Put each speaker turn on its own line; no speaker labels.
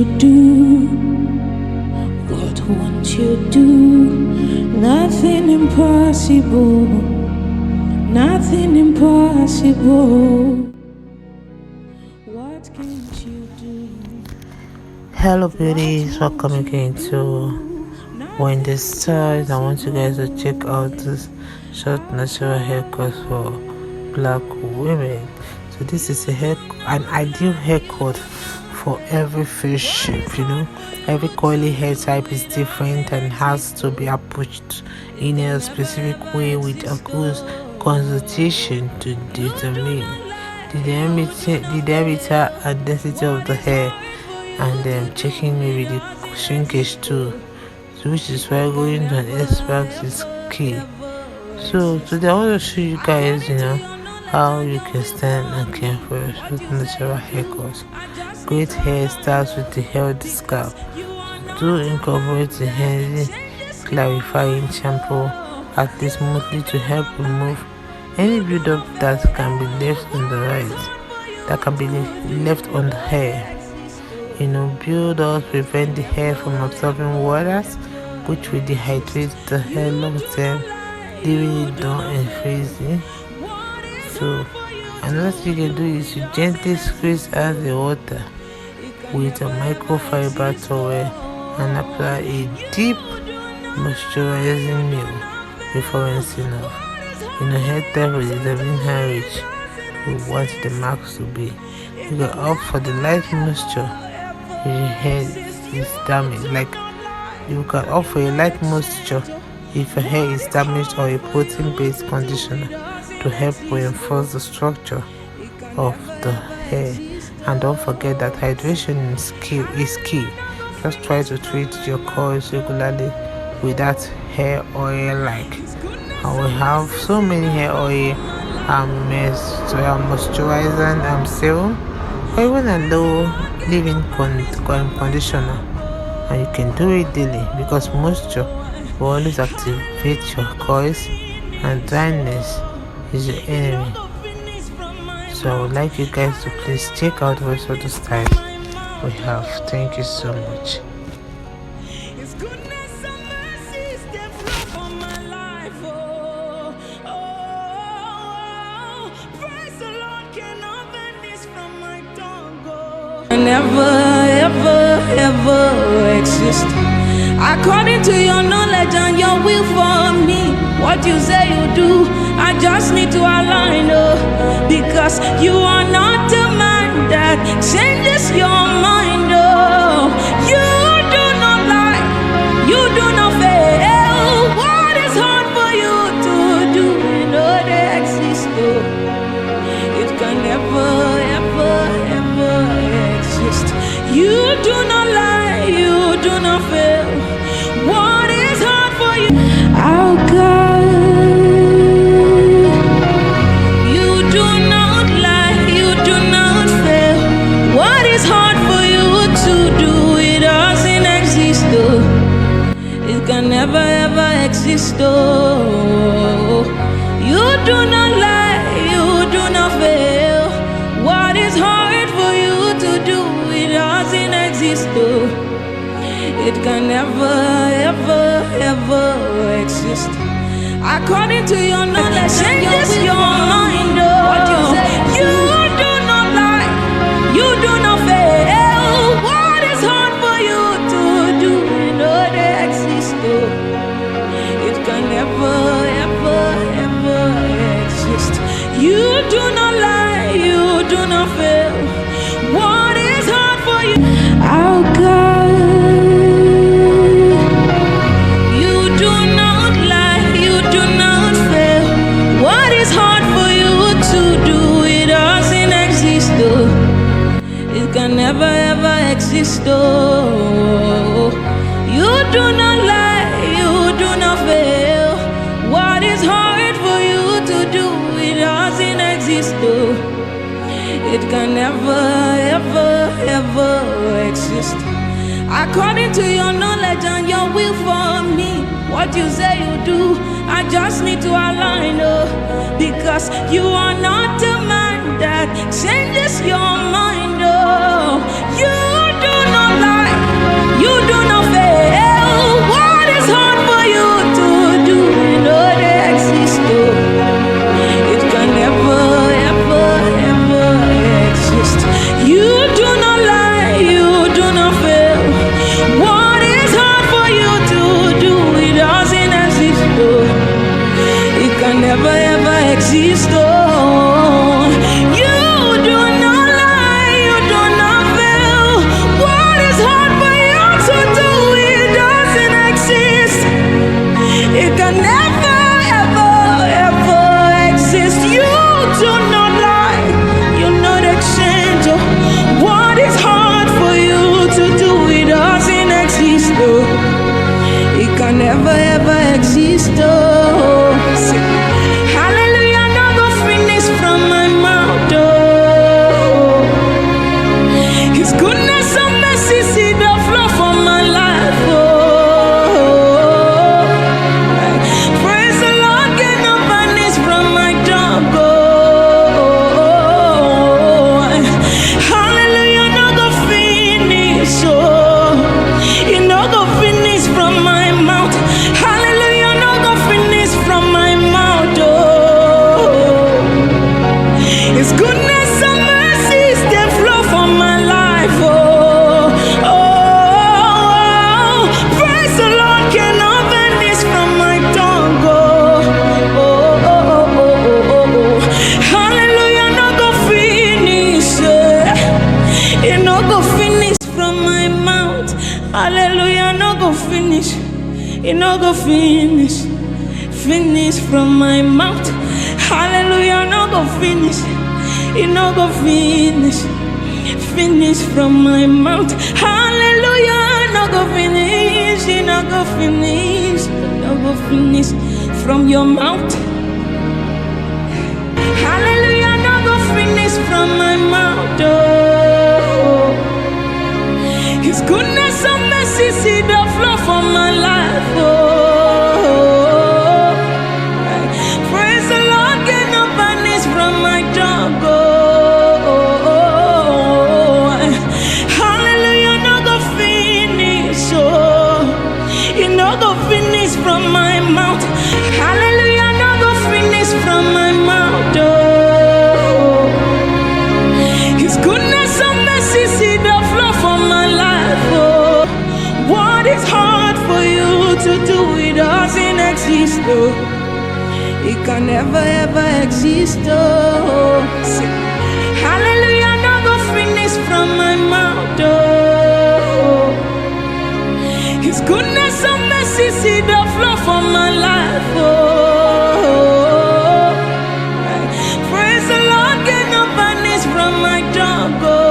you do? What won't you do? Nothing impossible. Nothing impossible. What can't you do?
Hello beauties, welcome again to Wendy Styles. I want you guys to check out this short natural haircut for black women. So this is an ideal haircut for every face shape, Every curly hair type is different and has to be approached in a specific way with a good consultation to determine the diameter and density of the hair, and checking maybe the shrinkage too, so which is why going to an expert is key. So today I want to show you guys how you can stand and care for your short natural haircuts. Great hair starts with the healthy scalp. Do incorporate the healthy clarifying shampoo at least monthly to help remove any buildup that can be left on the hair. Build-ups prevent the hair from absorbing waters, which will dehydrate the hair long term, leaving it dull and frizzy. So another thing you can do is to gently squeeze out the water with a microfiber towel and apply a deep moisturizing meal before rinsing off. Hair type with determine how rich you want the marks to be. You can opt for the light moisture if your hair is damaged. You can opt for a light moisture if your hair is damaged, or a protein-based conditioner to help reinforce the structure of the hair. And don't forget that hydration is key. Just try to treat your coils regularly with that hair oil. I will have so many hair oil, moisturizing serum, or even a low leave-in conditioner, and you can do it daily because moisture will always activate your coils and dryness is your enemy. So I would like you guys to please check out the rest of the styles we have. Thank you so much.
Never, ever, ever exist. According to your knowledge and your will for me, what you say you do, I just need to align, because you are not a man that changes your mind, you do not lie, you do not fail. What is hard for you to do, they exist, it can never, ever, ever exist. You do not lie, you do not fail. What is hard for you? Oh God, you do not lie, you do not fail. What is hard for you to do? It doesn't exist, it can never ever exist, you do not lie, you do not fail. What is hard for you to do? It doesn't exist, it can never, ever, ever exist. According to your knowledge, changes your mind, what you say, you do not lie, you do not fail. What is hard for you to do? They exist, it can never, ever, ever exist. You do not lie, you do not fail. What is hard for you? Oh God, you do not lie, you do not fail. What is hard for you to do? It doesn't exist, it can never ever exist, you do not lie, you do not fail. What is hard for you to do? It doesn't exist, it can never, ever, ever exist. According to your knowledge and your will for me, what you say you do, I just need to align, because you are not a man that changes your mind, you do not lie. never ever exist. Oh, hallelujah, no go finish from my mouth. Oh, His goodness and mercy see the flow from my life. Oh, praise the Lord, get no vanish from my tongue. Oh, hallelujah, no go finish. Oh, you no go finish from my mouth. Hallelujah, no go finish from my mouth. Oh, His goodness and mercies they flow from my life. Oh, praise the Lord, cannot vanish from my tongue. Hallelujah, no go finish. It no go finish from my mouth. Hallelujah, no go finish. It no go finish. Finish from my mouth. Hallelujah, no go finish. It no go finish. Finish from my mouth. Hallelujah, no go finish. It no go finish. No go finish from your mouth. Hallelujah, no go finish from my mouth. Oh, His goodness and mercy see the flow from my life. Oh, praise the Lord, get no vanish from my tongue. Oh, hallelujah, no go finish. Oh, it no go finish from my mouth. Hallelujah, no go finish from my mouth. Oh, His goodness and mercy see the flow from my life. Oh, what is hard for you to do? It doesn't exist. Oh, it can never ever exist. Oh, hallelujah, no go finish from my mouth. Oh, His goodness and mercy see the flow from my life. Oh, praise the Lord, get no vanish from my tongue. Oh,